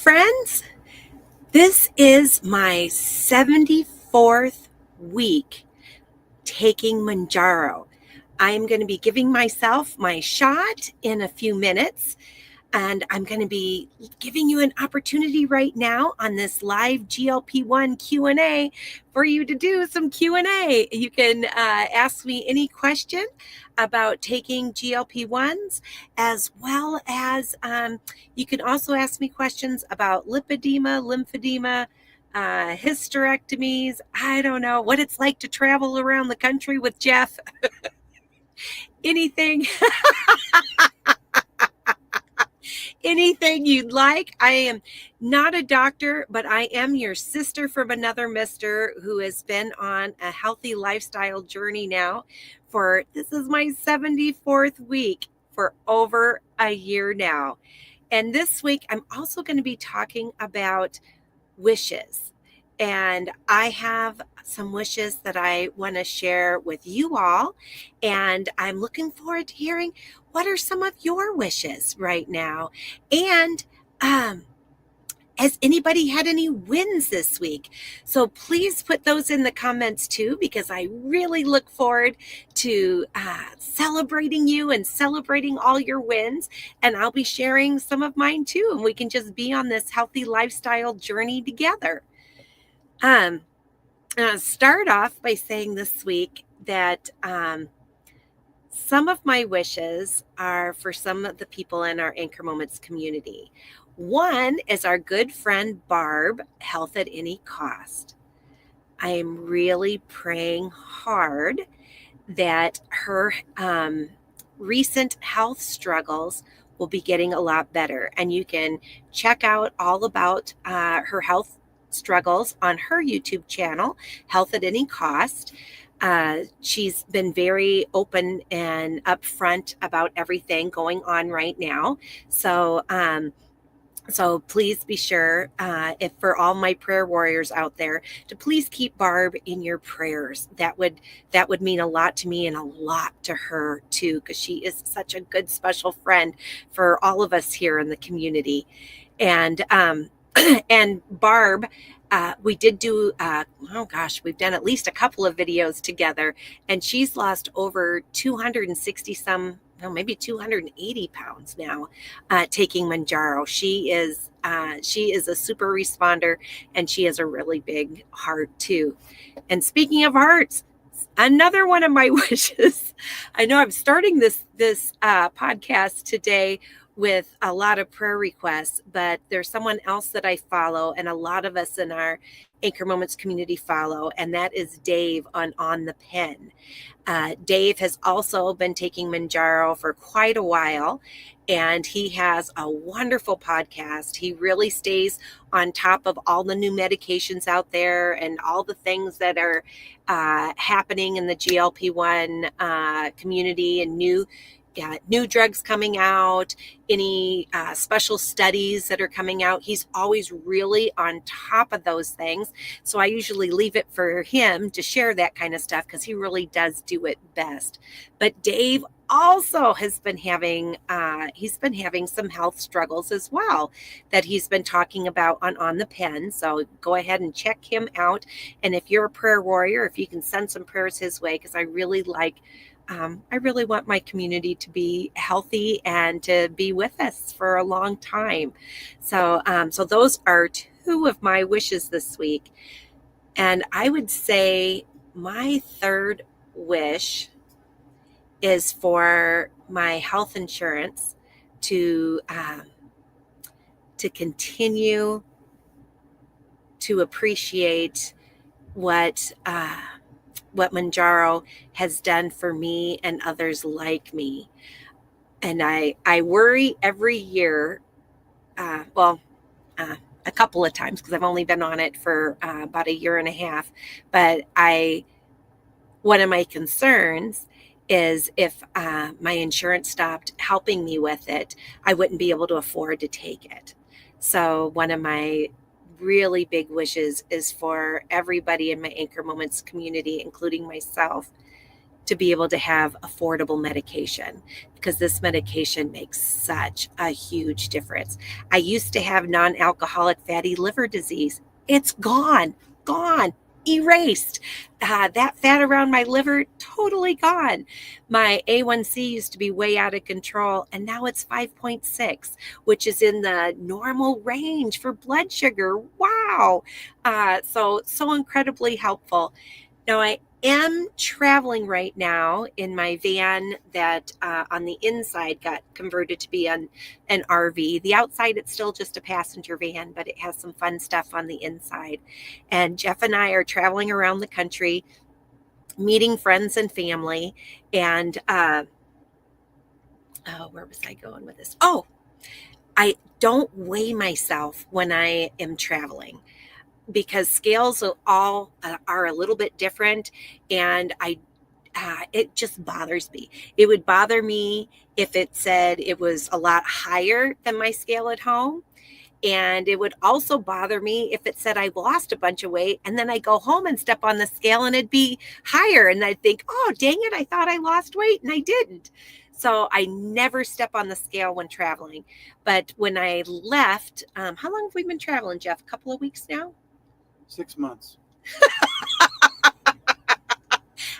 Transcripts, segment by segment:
friends. This is my 74th week taking Mounjaro. I'm going to be giving myself my shot in a few minutes, and I'm going to be giving you an opportunity right now on this live GLP-1 Q A for you to do some Q&A. You can ask me any question about taking GLP-1s, as well as you can also ask me questions about lipedema, lymphedema, hysterectomies. I don't know what it's like to travel around the country with Jeff. Anything. Anything you'd like. I am not a doctor, but I am your sister from another mister who has been on a healthy lifestyle journey now this is my 74th week for over a year now. And this week, I'm also going to be talking about wishes. And I have some wishes that I want to share with you all. And I'm looking forward to hearing what are some of your wishes right now. And has anybody had any wins this week? So please put those in the comments too, because I really look forward to celebrating you and celebrating all your wins. And I'll be sharing some of mine too. And we can just be on this healthy lifestyle journey together. I'll start off by saying this week that some of my wishes are for some of the people in our Anchor Moments community. One is our good friend Barb, health at any cost. I am really praying hard that her recent health struggles will be getting a lot better. And you can check out all about her health struggles on her YouTube channel, Health at Any Cost. She's been very open and upfront about everything going on right now. So please be sure, if for all my prayer warriors out there, to please keep Barb in your prayers. That would mean a lot to me and a lot to her too, because she is such a good special friend for all of us here in the community. And and Barb, we did do, we've done at least a couple of videos together, and she's lost over 260 maybe 280 pounds now, taking Mounjaro. She is a super responder, and she has a really big heart too. And speaking of hearts, another one of my wishes, I know I'm starting this podcast today with a lot of prayer requests, but there's someone else that I follow, and a lot of us in our Anchor Moments community follow, and that is Dave on the Pen. Dave has also been taking Mounjaro for quite a while, and he has a wonderful podcast. He really stays on top of all the new medications out there and all the things that are happening in the GLP-1 community, and new drugs coming out, any special studies that are coming out. He's always really on top of those things. So I usually leave it for him to share that kind of stuff, because he really does do it best. But Dave also has been having some health struggles as well that he's been talking about on the Pen. So go ahead and check him out. And if you're a prayer warrior, if you can send some prayers his way, because I really want my community to be healthy and to be with us for a long time. So those are two of my wishes this week. And I would say my third wish is for my health insurance to continue to appreciate what Mounjaro has done for me and others like me. And I worry every year, a couple of times, because I've only been on it for about a year and a half. But one of my concerns is if my insurance stopped helping me with it, I wouldn't be able to afford to take it. So one of my really big wishes is for everybody in my Anchor Moments community, including myself, to be able to have affordable medication, because this medication makes such a huge difference. I used to have non-alcoholic fatty liver disease. It's gone, erased. That fat around my liver, totally gone. My A1C used to be way out of control, and now it's 5.6, which is in the normal range for blood sugar. Wow. So incredibly helpful. Now, I am traveling right now in my van that on the inside got converted to be an RV. The outside, it's still just a passenger van, but it has some fun stuff on the inside. And Jeff and I are traveling around the country, meeting friends and family. And where was I going with this? Oh, I don't weigh myself when I am traveling, because scales all are a little bit different, and it just bothers me. It would bother me if it said it was a lot higher than my scale at home. And it would also bother me if it said I lost a bunch of weight and then I go home and step on the scale and it'd be higher. And I'd think, oh, dang it, I thought I lost weight and I didn't. So I never step on the scale when traveling. But when I left, how long have we been traveling, Jeff? A couple of weeks now? 6 months.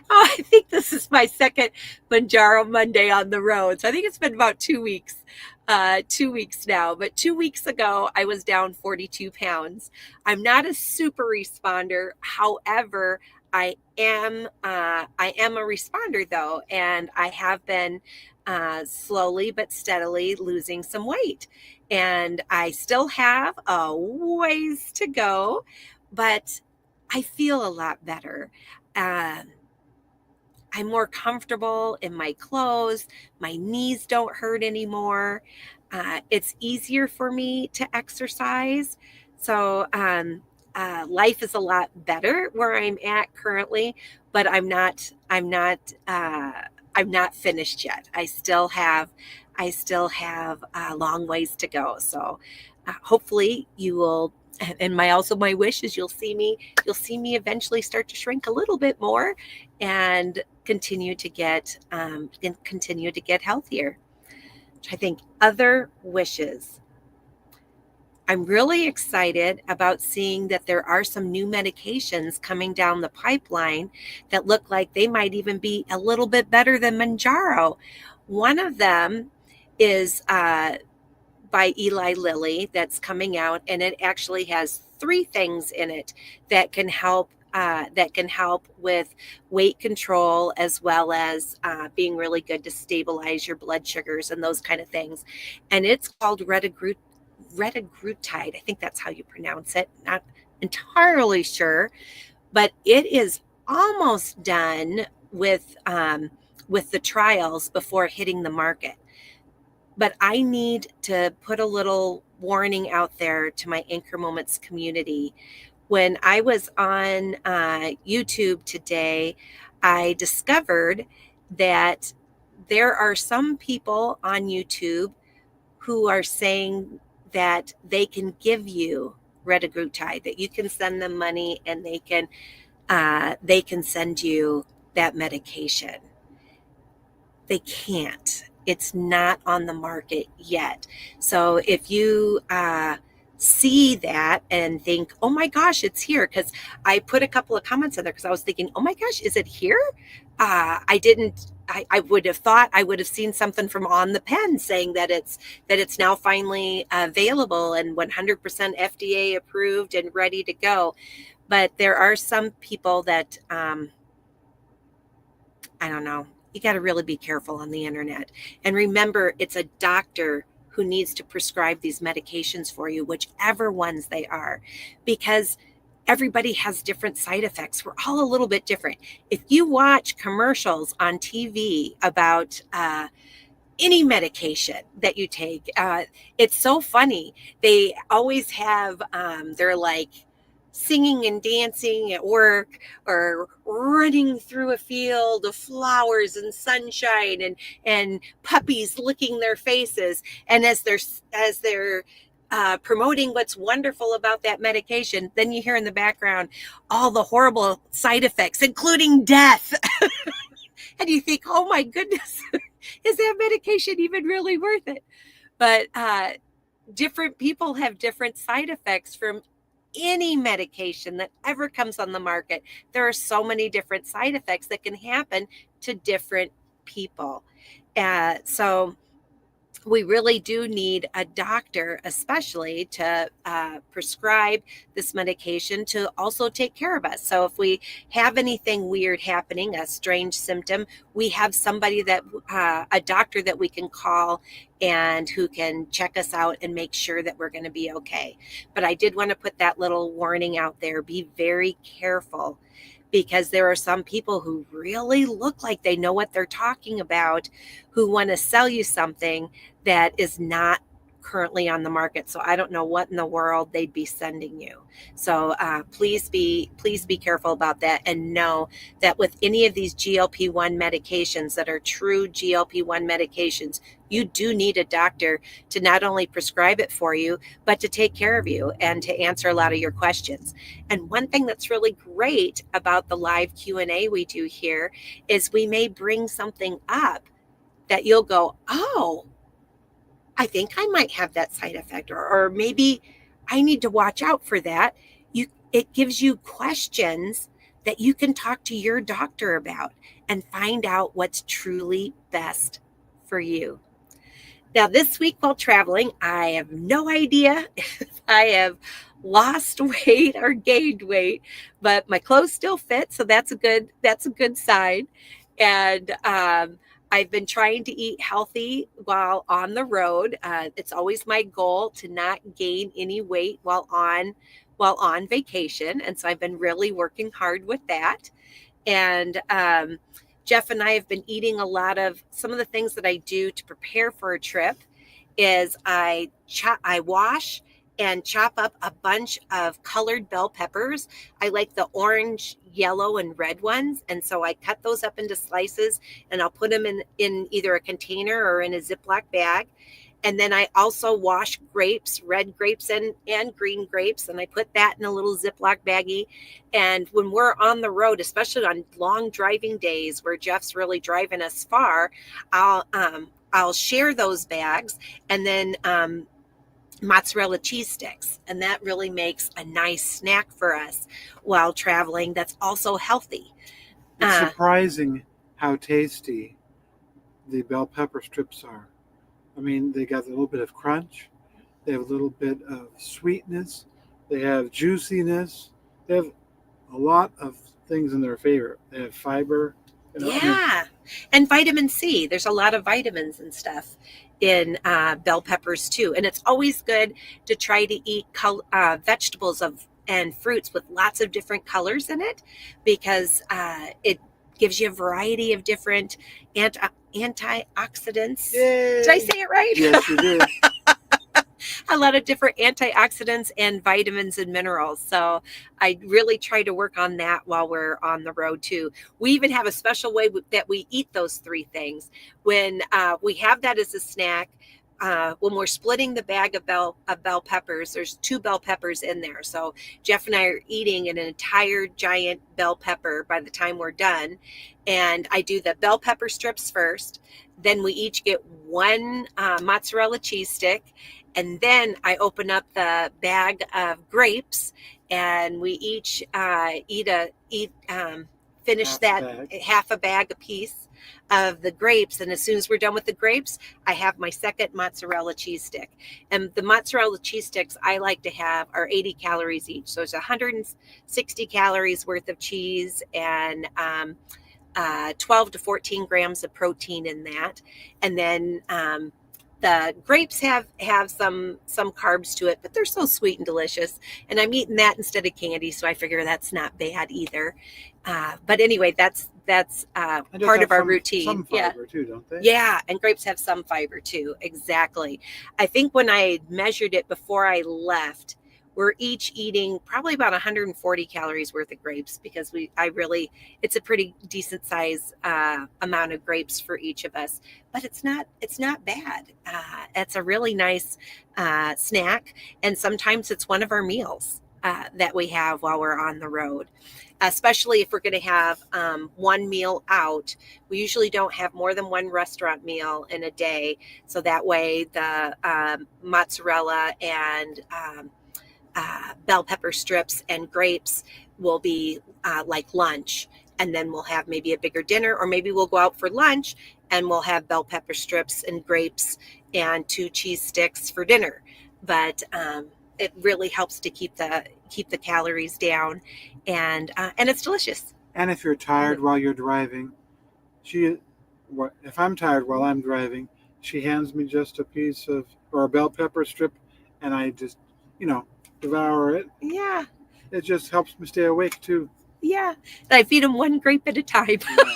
Oh, I think this is my second Mounjaro Monday on the road. So I think it's been about 2 weeks, 2 weeks now. But 2 weeks ago, I was down 42 pounds. I'm not a super responder. However, I am a responder though, and I have been slowly but steadily losing some weight. And I still have a ways to go, but I feel a lot better. Um, I'm more comfortable in my clothes. My knees don't hurt anymore. It's easier for me to exercise. So life is a lot better where I'm at currently, but I'm not finished yet. I still have a long ways to go. So hopefully you will. And my wish is you'll see me eventually start to shrink a little bit more and continue to get healthier. I think other wishes. I'm really excited about seeing that there are some new medications coming down the pipeline that look like they might even be a little bit better than Mounjaro. One of them is by Eli Lilly that's coming out, and it actually has 3 things in it that can help with weight control, as well as being really good to stabilize your blood sugars and those kind of things. And it's called retagrutide. I think that's how you pronounce it. Not entirely sure, but it is almost done with the trials before hitting the market. But I need to put a little warning out there to my Anchor Moments community. When I was on YouTube today, I discovered that there are some people on YouTube who are saying that they can give you retagrutide, that you can send them money and they can send you that medication. They can't. It's not on the market yet. So if you see that and think, oh my gosh, it's here, because I put a couple of comments in there because I was thinking, oh my gosh, is it here? I would have thought I would have seen something from On the Pen saying that it's now finally available and 100% FDA approved and ready to go. But there are some people that I don't know. You got to really be careful on the internet. And remember, it's a doctor who needs to prescribe these medications for you, whichever ones they are, because everybody has different side effects. We're all a little bit different. If you watch commercials on TV about any medication that you take, it's so funny. They always have, they're like, singing and dancing at work, or running through a field of flowers and sunshine, and puppies licking their faces. And as they're promoting what's wonderful about that medication, then you hear in the background all the horrible side effects, including death. And you think, oh my goodness, is that medication even really worth it? But different people have different side effects from any medication that ever comes on the market. There are so many different side effects that can happen to different people. So we really do need a doctor, especially to prescribe this medication to also take care of us. So if we have anything weird happening, a strange symptom, we have somebody that, a doctor that we can call and who can check us out and make sure that we're going to be okay. But I did want to put that little warning out there. Be very careful, because there are some people who really look like they know what they're talking about, who want to sell you something that is not currently on the market. So I don't know what in the world they'd be sending you. So please be careful about that, and know that with any of these GLP-1 medications that are true GLP-1 medications, you do need a doctor to not only prescribe it for you, but to take care of you and to answer a lot of your questions. And one thing that's really great about the live Q&A we do here is we may bring something up that you'll go, oh, I think I might have that side effect, or maybe I need to watch out for that. It gives you questions that you can talk to your doctor about and find out what's truly best for you. Now, this week while traveling, I have no idea if I have lost weight or gained weight, but my clothes still fit, so that's a good sign. And I've been trying to eat healthy while on the road. It's always my goal to not gain any weight while on vacation, and so I've been really working hard with that. And Jeff and I have been eating a lot of some of the things that I do to prepare for a trip is I wash and chop up a bunch of colored bell peppers. I like the orange, yellow, and red ones. And so I cut those up into slices, and I'll put them in either a container or in a Ziploc bag. And then I also wash grapes, red grapes and green grapes, and I put that in a little Ziploc baggie. And when we're on the road, especially on long driving days where Jeff's really driving us far, I'll share those bags, and then mozzarella cheese sticks. And that really makes a nice snack for us while traveling that's also healthy. It's surprising how tasty the bell pepper strips are. I mean, they got a little bit of crunch. They have a little bit of sweetness. They have juiciness. They have a lot of things in their favor. They have fiber. Yeah. And vitamin C. There's a lot of vitamins and stuff in bell peppers too. And it's always good to try to eat vegetables and fruits with lots of different colors in it, because it gives you a variety of different antioxidants. Yay. Did I say it right? Yes, you did. A lot of different antioxidants and vitamins and minerals. So I really try to work on that while we're on the road too. We even have a special way that we eat those three things. When we have that as a snack, when we're splitting the bag of bell peppers, there's 2 bell peppers in there. So Jeff and I are eating an entire giant bell pepper by the time we're done. And I do the bell pepper strips first. Then we each get 1 mozzarella cheese stick. And then I open up the bag of grapes, and we each finish half a bag apiece of the grapes. And as soon as we're done with the grapes, I have my second mozzarella cheese stick. And the mozzarella cheese sticks I like to have are 80 calories each. So it's 160 calories worth of cheese, and 12 to 14 grams of protein in that. And then the grapes have some carbs to it, but they're so sweet and delicious. And I'm eating that instead of candy, so I figure that's not bad either. But anyway, that's part of our routine. Some fiber too, don't they? Yeah, and grapes have some fiber too. Exactly. I think when I measured it before I left, we're each eating probably about 140 calories worth of grapes, because it's a pretty decent size amount of grapes for each of us. But it's not bad. It's a really nice snack, and sometimes it's one of our meals. that we have while we're on the road. Especially if we're going to have one meal out. We usually don't have more than one restaurant meal in a day. So that way the mozzarella and bell pepper strips and grapes will be like lunch. And then we'll have maybe a bigger dinner, or maybe we'll go out for lunch and we'll have bell pepper strips and grapes and 2 cheese sticks for dinner. But it really helps to keep the calories down, and it's delicious. And if you're tired while you're driving, she, if I'm tired while I'm driving, she hands me just a piece of or a bell pepper strip, and I just, devour it. Yeah, It just helps me stay awake too. yeah. I feed them one grape at a time. Yeah.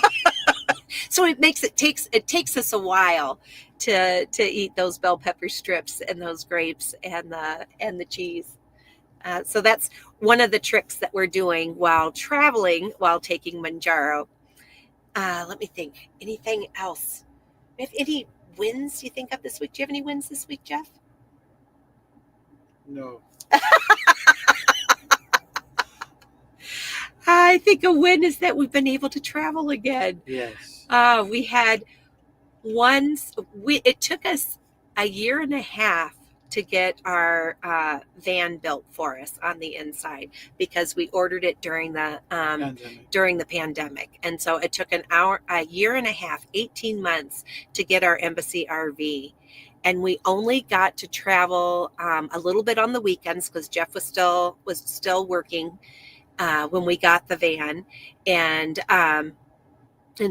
So it takes us a while to eat those bell pepper strips and those grapes and the cheese. So that's one of the tricks that we're doing while traveling, while taking Mounjaro. Let me think. Anything else? Do you have any wins you think of this week? Do you have any wins this week, Jeff? No. I think a win is that we've been able to travel again. Yes. We had it took us a year and a half to get our van built for us on the inside, because we ordered it during the pandemic. And so it took a year and a half, 18 months to get our embassy RV. And we only got to travel a little bit on the weekends because Jeff was still working when we got the van. And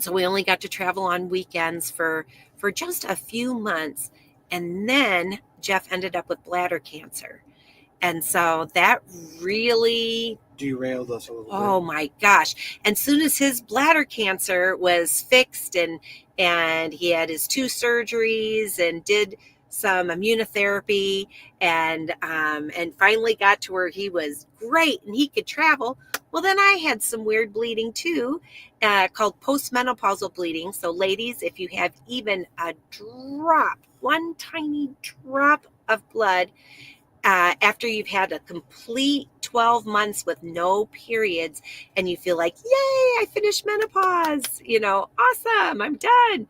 so we only got to travel on weekends for just a few months. And then Jeff ended up with bladder cancer. And so that really derailed us a little bit. Oh my gosh. And soon as his bladder cancer was fixed, and he had his 2 surgeries and did some immunotherapy, and finally got to where he was great and he could travel. Well, then I had some weird bleeding too, called postmenopausal bleeding. So ladies, if you have even a drop, one tiny drop of blood, after you've had a complete 12 months with no periods, and you feel like, yay, I finished menopause, awesome, I'm done.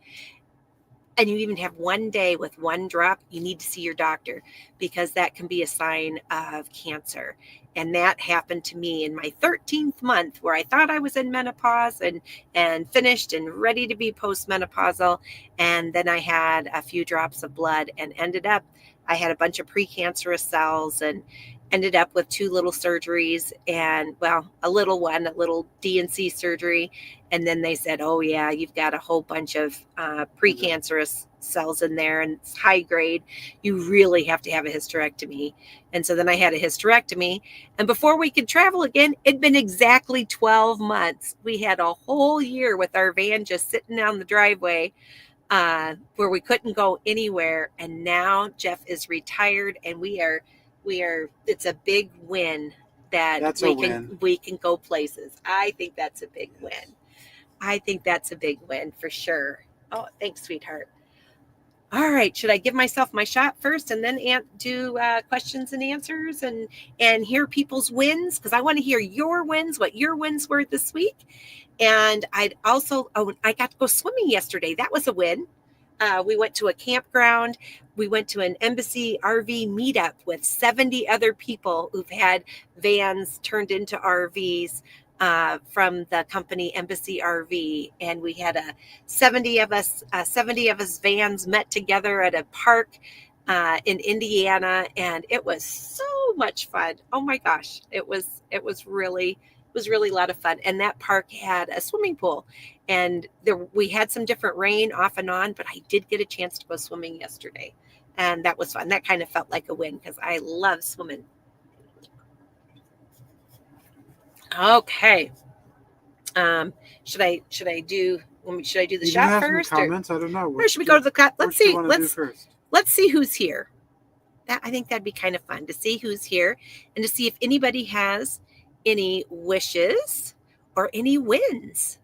And you even have one day with one drop, you need to see your doctor, because that can be a sign of cancer. And that happened to me in my 13th month, where I thought I was in menopause and finished and ready to be postmenopausal. And then I had a few drops of blood and I had a bunch of precancerous cells, and ended up with 2 little surgeries, and a little D&C surgery. And then they said, oh yeah, you've got a whole bunch of precancerous cells in there, and it's high grade. You really have to have a hysterectomy. And so then I had a hysterectomy. And before we could travel again, it'd been exactly 12 months. We had a whole year with our van just sitting down the driveway, where we couldn't go anywhere. And now Jeff is retired, and we are it's a big win that we can go places. I think that's a big win. I think that's a big win for sure. Oh, thanks, sweetheart. All right, should I give myself my shot first and then do questions and answers and hear people's wins? Because I want to hear your wins, what your wins were this week. And I got to go swimming yesterday. That was a win. We went to a campground. We went to an embassy RV meetup with 70 other people who've had vans turned into RVs from the company Embassy RV. And we had 70 of us vans met together at a park in Indiana, and it was so much fun. Oh my gosh, it was really a lot of fun. And that park had a swimming pool, and we had some different rain off and on, but I did get a chance to go swimming yesterday, and that was fun. That kind of felt like a win because I love swimming. Okay. Should I do the shot first? Comments? I don't know. Or should we go to the cut? Let's see. Let's see who's here. I think that'd be kind of fun to see who's here and to see if anybody has any wishes or any wins.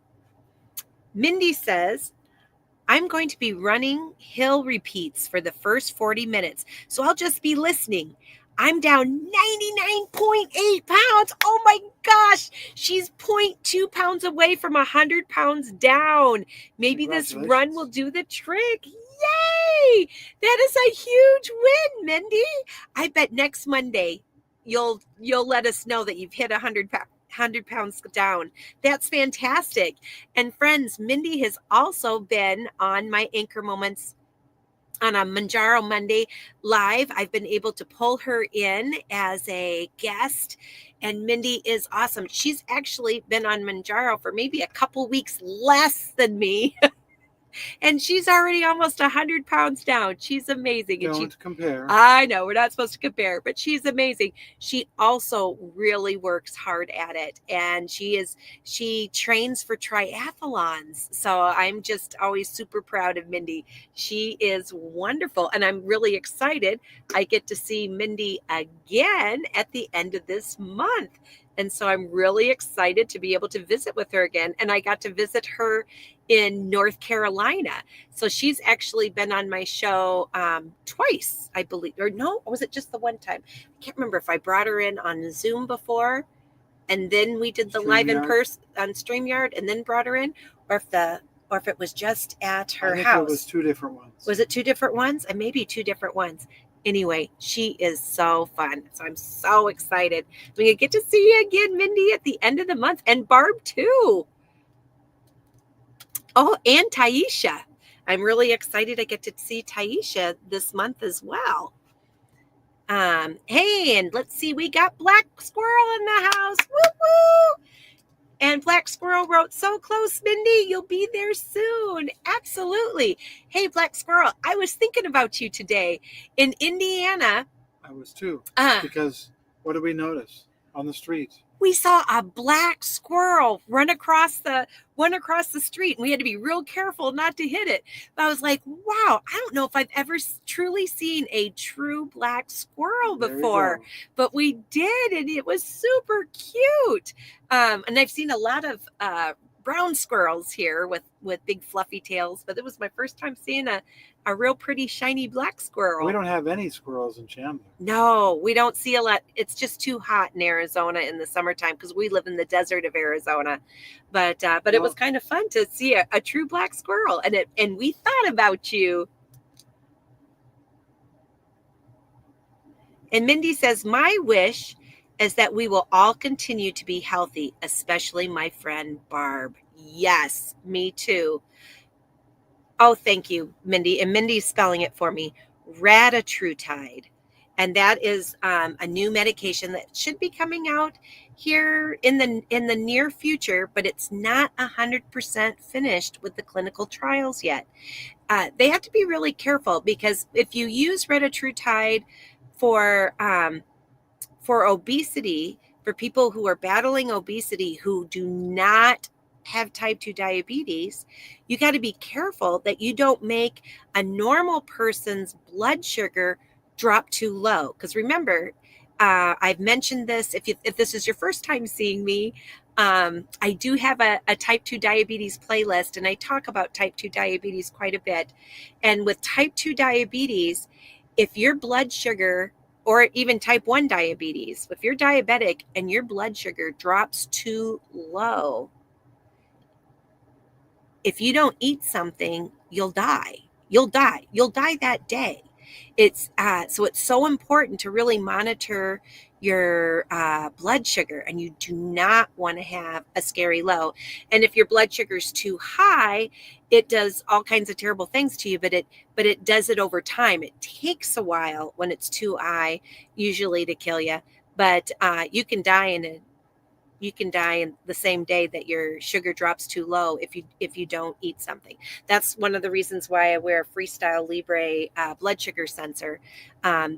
Mindy says, I'm going to be running hill repeats for the first 40 minutes, so I'll just be listening. I'm down 99.8 pounds. Oh my gosh. She's 0.2 pounds away from 100 pounds down. Maybe this run will do the trick. Yay! That is a huge win, Mindy. I bet next Monday you'll let us know that you've hit 100 pounds down. That's fantastic. And friends, Mindy has also been on my Anchor Moments on a Mounjaro Monday live. I've been able to pull her in as a guest, and Mindy is awesome. She's actually been on Mounjaro for maybe a couple weeks less than me. And she's already almost 100 pounds down. She's amazing. Don't compare. I know, we're not supposed to compare, but she's amazing. She also really works hard at it. And she trains for triathlons. So I'm just always super proud of Mindy. She is wonderful. And I'm really excited. I get to see Mindy again at the end of this month. And so I'm really excited to be able to visit with her again. And I got to visit her in North Carolina. So she's actually been on my show twice, I believe. Or no, was it just the one time? I can't remember if I brought her in on Zoom before and then we did the live in person on StreamYard and then brought her in, or if it was just at her house. It was two different ones. Was it two different ones? And maybe two different ones. Anyway, she is so fun. So I'm so excited. We get to see you again, Mindy, at the end of the month, and Barb too. Oh, and Taisha. I'm really excited I get to see Taisha this month as well. Hey, and let's see, we got Black Squirrel in the house. Woo woo! And Black Squirrel wrote, so close, Mindy, you'll be there soon. Absolutely. Hey, Black Squirrel, I was thinking about you today. In Indiana. I was too. Because what did we notice on the street? We saw a black squirrel run across the street, and we had to be real careful not to hit it. But I was like, wow, I don't know if I've ever truly seen a true black squirrel before, but we did, and it was super cute. And I've seen a lot of brown squirrels here with big fluffy tails, but it was my first time seeing a real pretty shiny black squirrel. We don't have any squirrels in Chandler. No, we don't see a lot. It's just too hot in Arizona in the summertime because we live in the desert of Arizona. But it was kind of fun to see a true black squirrel, and we thought about you. And Mindy says, my wish is that we will all continue to be healthy, especially my friend Barb. Yes, me too. Oh, thank you, Mindy. And Mindy's spelling it for me, ratatrutide. And that is a new medication that should be coming out here in the near future, but it's not 100% finished with the clinical trials yet. They have to be really careful because if you use ratatrutide for obesity, for people who are battling obesity who do not have type 2 diabetes, you got to be careful that you don't make a normal person's blood sugar drop too low. Because remember, I've mentioned this, if this is your first time seeing me, I do have a type 2 diabetes playlist, and I talk about type 2 diabetes quite a bit. And with type 2 diabetes, if your blood sugar, or even type 1 diabetes, if you're diabetic and your blood sugar drops too low, if you don't eat something, you'll die. You'll die that day. It's so it's so important to really monitor your blood sugar, and you do not want to have a scary low. And if your blood sugar is too high, it does all kinds of terrible things to you, but it does it over time. It takes a while when it's too high, usually, to kill you, but you can die in the same day that your sugar drops too low if you don't eat something. That's one of the reasons why I wear a Freestyle Libre blood sugar sensor.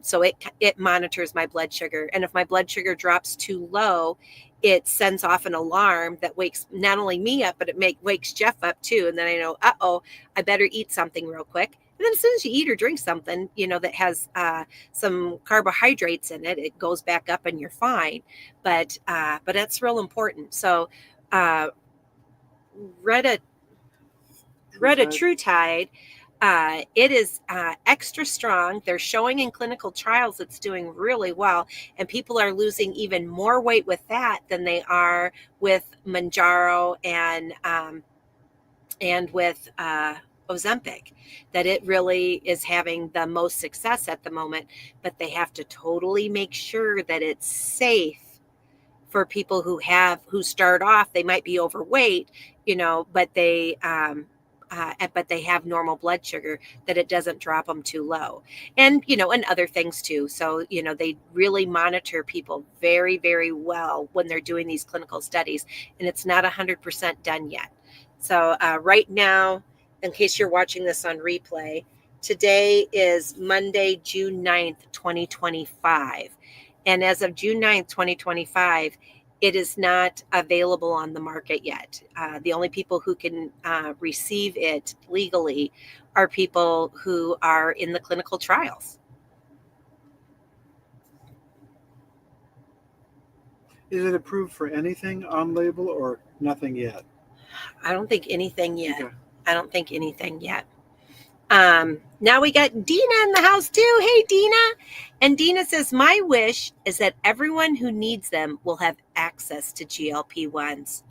So it monitors my blood sugar. And if my blood sugar drops too low, it sends off an alarm that wakes not only me up, but it wakes Jeff up too. And then I know, I better eat something real quick. And then as soon as you eat or drink something, that has some carbohydrates in it, it goes back up and you're fine. But that's real important. So retatrutide It is extra strong. They're showing in clinical trials it's doing really well, and people are losing even more weight with that than they are with Mounjaro and with Ozempic. That it really is having the most success at the moment, but they have to totally make sure that it's safe for people who start off. They might be overweight, but they have normal blood sugar, that it doesn't drop them too low, and other things too. So they really monitor people very, very well when they're doing these clinical studies, and it's not 100% done yet. So right now, in case you're watching this on replay, today is Monday, June 9th, 2025. And as of June 9th, 2025, it is not available on the market yet. The only people who can receive it legally are people who are in the clinical trials. Is it approved for anything on label or nothing yet? I don't think anything yet. Okay. I don't think anything yet. Now we got Dina in the house too. Hey, Dina. And Dina says, my wish is that everyone who needs them will have access to GLP-1s.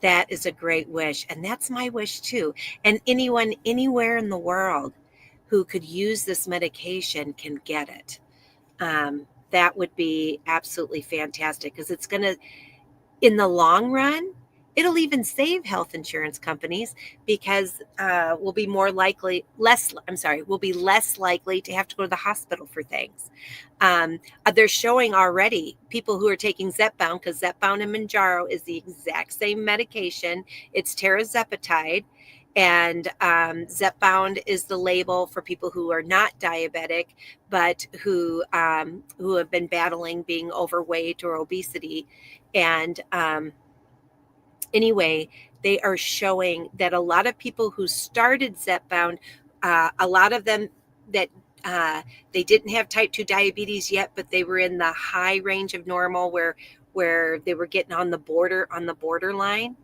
That is a great wish. And that's my wish too. And anyone anywhere in the world who could use this medication can get it. That would be absolutely fantastic, because it's going to, in the long run, it'll even save health insurance companies, because we'll be less likely to have to go to the hospital for things. They're showing already people who are taking Zepbound, because Zepbound and Mounjaro is the exact same medication. It's tirzepatide. And Zepbound is the label for people who are not diabetic, but who have been battling being overweight or obesity. And anyway, they are showing that a lot of people who started Zepbound, a lot of them that they didn't have type 2 diabetes yet, but they were in the high range of normal, where they were getting on the borderline.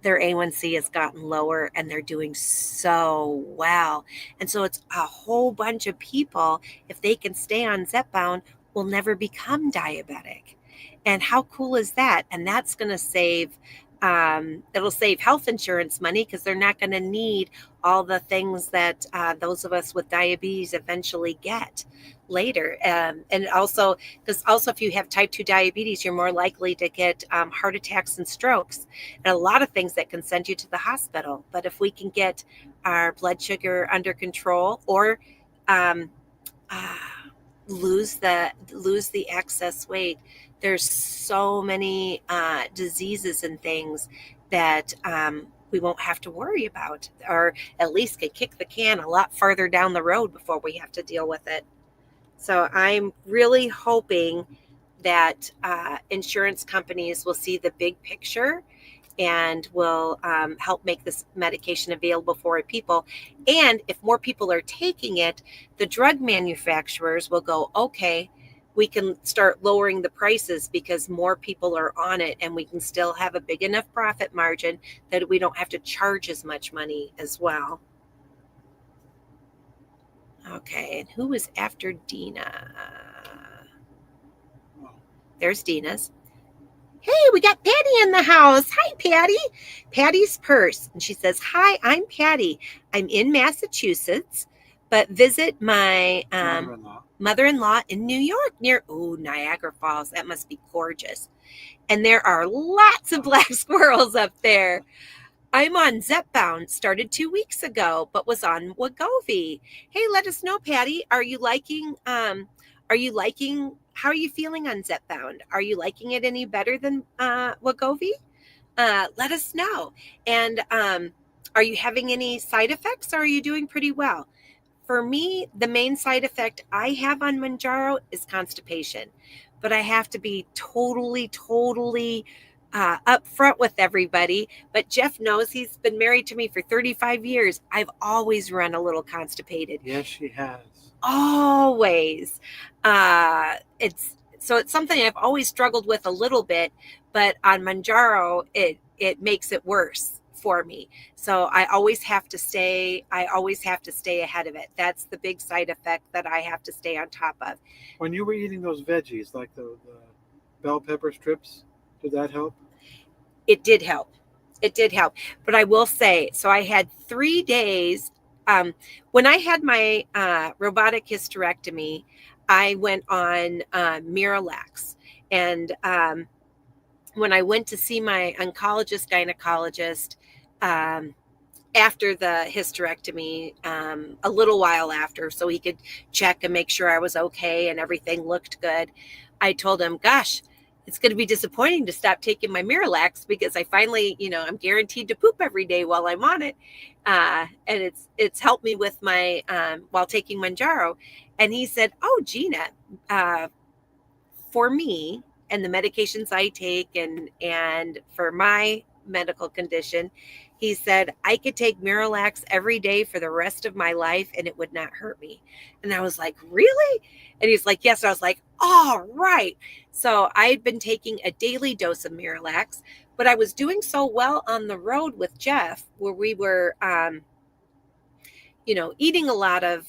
Their A1C has gotten lower, and they're doing so well. And so it's a whole bunch of people, if they can stay on Zepbound, will never become diabetic. And how cool is that? And that's going to it'll save health insurance money, because they're not going to need all the things that those of us with diabetes eventually get later. And also, because if you have type 2 diabetes, you're more likely to get heart attacks and strokes, and a lot of things that can send you to the hospital. But if we can get our blood sugar under control, or um, lose the excess weight, there's so many diseases and things that we won't have to worry about, or at least could kick the can a lot farther down the road before we have to deal with it. So I'm really hoping that insurance companies will see the big picture and will help make this medication available for people. And if more people are taking it, the drug manufacturers will go, okay, we can start lowering the prices, because more people are on it, and we can still have a big enough profit margin that we don't have to charge as much money as well. Okay, and who is after Dina? There's Dina's. Hey, we got Patty in the house. Hi, Patty. Patty's Purse. And she says, hi, I'm Patty. I'm in Massachusetts, but visit my mother-in-law in New York, near Niagara Falls. That must be gorgeous. And there are lots of black squirrels up there. I'm on Zepbound, started 2 weeks ago, but was on Wegovy. Hey, let us know, Patty. Are you liking, how are you feeling on Zepbound? Are you liking it any better than Wegovy? Let us know. And are you having any side effects, or are you doing pretty well? For me, the main side effect I have on Mounjaro is constipation, but I have to be totally upfront with everybody. But Jeff knows, he's been married to me for 35 years. I've always run a little constipated. Yes, she has. Always. It's something I've always struggled with a little bit, but on Mounjaro, it makes it worse for me. So I always have to stay ahead of it. That's the big side effect that I have to stay on top of. When you were eating those veggies, like the bell pepper strips, did that help? It did help. It did help. But I will say, so I had 3 days. When I had my robotic hysterectomy, I went on Miralax. And when I went to see my oncologist, gynecologist, um, after the hysterectomy, a little while after, so he could check and make sure I was okay and everything looked good, I told him, gosh, it's going to be disappointing to stop taking my Miralax because I finally, I'm guaranteed to poop every day while I'm on it. And it's helped me with my, while taking Mounjaro. And he said, oh, Gina, for me and the medications I take and for my medical condition, he said I could take Miralax every day for the rest of my life and it would not hurt me. And I was like, really? And he's like, yes. And I was like, all right. So I had been taking a daily dose of Miralax, but I was doing so well on the road with Jeff where we were eating a lot of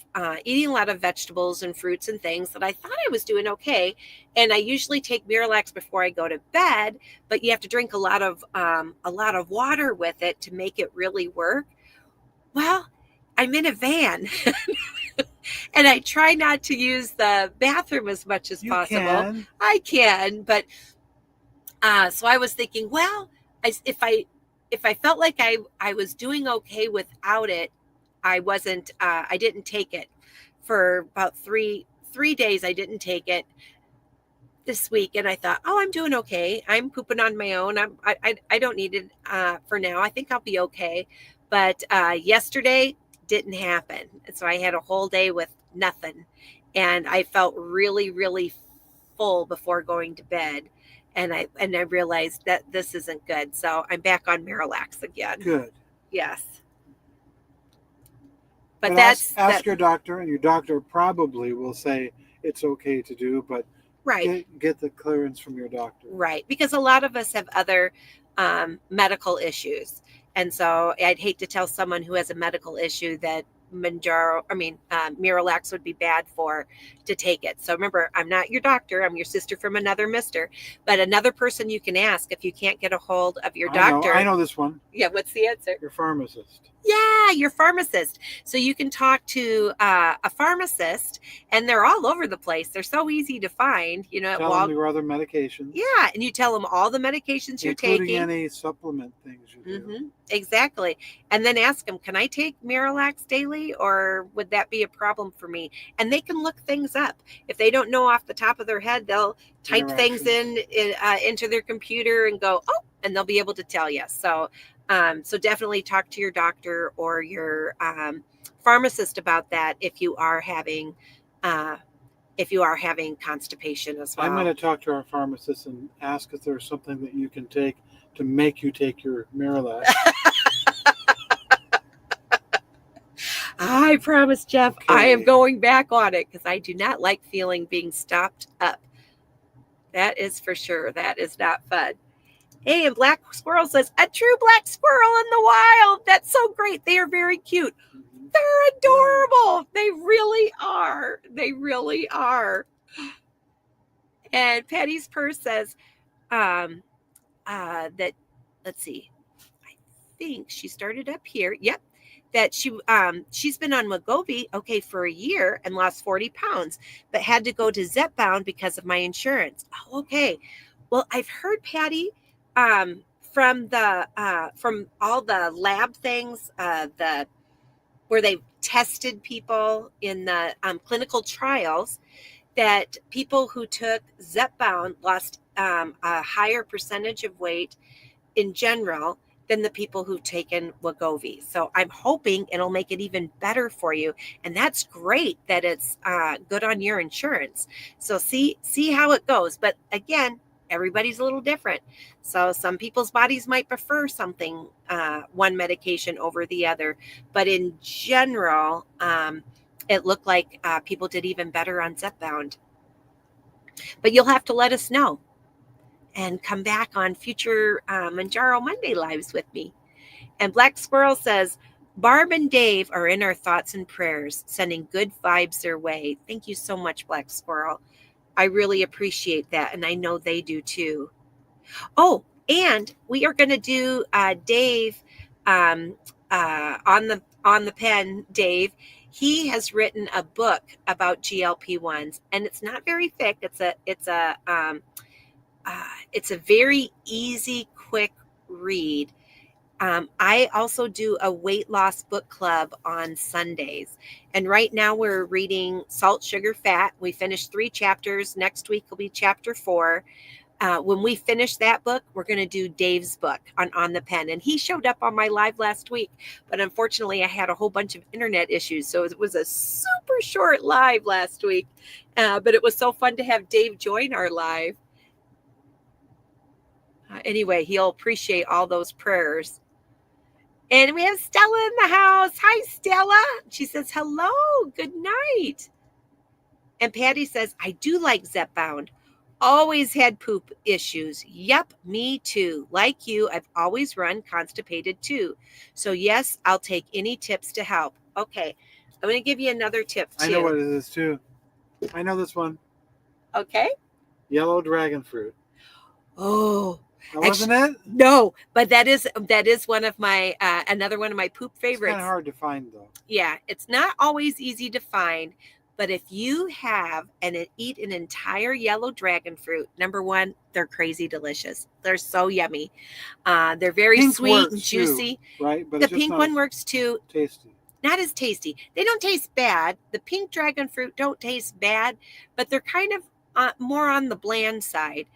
vegetables and fruits and things that I thought I was doing okay. And I usually take Miralax before I go to bed, but you have to drink a lot of water with it to make it really work. Well, I'm in a van and I try not to use the bathroom as much as You possible. can. I can, but so I was thinking, well, if I felt like I was doing okay without it, I didn't take it for about three days. I didn't take it this week. And I thought, oh, I'm doing okay. I'm pooping on my own. I don't need it for now. I think I'll be okay. But yesterday didn't happen. And so I had a whole day with nothing. And I felt really, really full before going to bed. And I realized that this isn't good. So I'm back on Miralax again. Good. Yes. But ask your doctor, and your doctor probably will say it's okay to do, but right. Get the clearance from your doctor. Right. Because a lot of us have other medical issues. And so I'd hate to tell someone who has a medical issue that Miralax would be bad for to take it. So remember, I'm not your doctor. I'm your sister from another mister. But another person you can ask if you can't get a hold of your doctor. I know this one. Yeah, what's the answer? Your pharmacist. Yeah, your pharmacist. So you can talk to a pharmacist, and they're all over the place. They're so easy to find. Tell them your other medications. Yeah, and you tell them all the medications you're taking, including any supplement things you do. Exactly, and then ask them, "Can I take Miralax daily, or would that be a problem for me?" And they can look things up. If they don't know off the top of their head, they'll type things into their computer and go, "Oh," and they'll be able to tell you. So definitely talk to your doctor or your pharmacist about that if you are having constipation as well. I'm going to talk to our pharmacist and ask if there's something that you can take to make you take your Miralax. I promise, Jeff, okay. I am going back on it because I do not like being stopped up. That is for sure. That is not fun. Hey, and Black Squirrel says, a true black squirrel in the wild. That's so great. They are very cute. They're adorable. They really are. They really are. And Patty's Purse says that, let's see, I think she started up here. Yep. That she's been on Wegovy, okay, for a year and lost 40 pounds, but had to go to Zepbound because of my insurance. Oh, okay. Well, I've heard, Patty, from all the lab things, where they tested people in the clinical trials, that people who took Zepbound lost a higher percentage of weight in general than the people who've taken Wegovy. So I'm hoping it'll make it even better for you. And that's great that it's good on your insurance. So see how it goes. But again, everybody's a little different. So some people's bodies might prefer something, one medication over the other. But in general, it looked like people did even better on Zepbound. But you'll have to let us know and come back on future Mounjaro Monday lives with me. And Black Squirrel says, Barb and Dave are in our thoughts and prayers, sending good vibes their way. Thank you so much, Black Squirrel. I really appreciate that, and I know they do too. Oh, and we are going to do Dave um, on the pen. Dave, he has written a book about GLP-1s, and it's not very thick. It's a very easy, quick read. I also do a weight loss book club on Sundays. And right now we're reading Salt, Sugar, Fat. We finished 3 chapters. Next week will be chapter 4. When we finish that book, we're going to do Dave's book on the pen. And he showed up on my live last week. But unfortunately, I had a whole bunch of internet issues. So it was a super short live last week. But it was so fun to have Dave join our live. Anyway, he'll appreciate all those prayers. And we have Stella in the house. Hi, Stella. She says, hello, good night. And Patty says, I do like Zepbound. Always had poop issues. Yep, me too. Like you, I've always run constipated too. So yes, I'll take any tips to help. Okay, I'm going to give you another tip too. I know what it is too. I know this one. Okay. Yellow dragon fruit. Oh, that wasn't it? No, but that is one of my another one of my poop favorites. It's kind of hard to find though. Yeah, it's not always easy to find, but if you have and eat an entire yellow dragon fruit, number one, they're crazy delicious. They're so yummy. They're very pink sweet and juicy. Too, right? But the pink one works too. Tasty. Not as tasty. They don't taste bad. The pink dragon fruit don't taste bad, but they're kind of more on the bland side.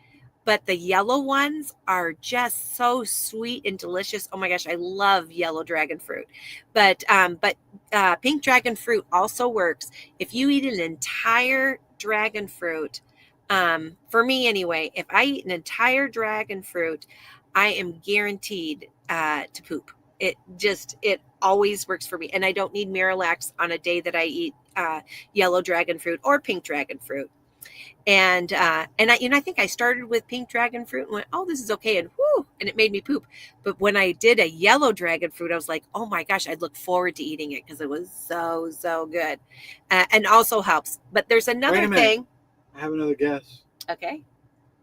But the yellow ones are just so sweet and delicious. Oh my gosh, I love yellow dragon fruit. But pink dragon fruit also works. If you eat an entire dragon fruit, for me anyway, if I eat an entire dragon fruit, I am guaranteed to poop. It always works for me. And I don't need Miralax on a day that I eat yellow dragon fruit or pink dragon fruit. And I think I started with pink dragon fruit and went, oh, this is okay. And whoo, and it made me poop. But when I did a yellow dragon fruit, I was like, oh my gosh, I'd look forward to eating it because it was so, so good. And also helps. But there's another thing. I have another guess. Okay.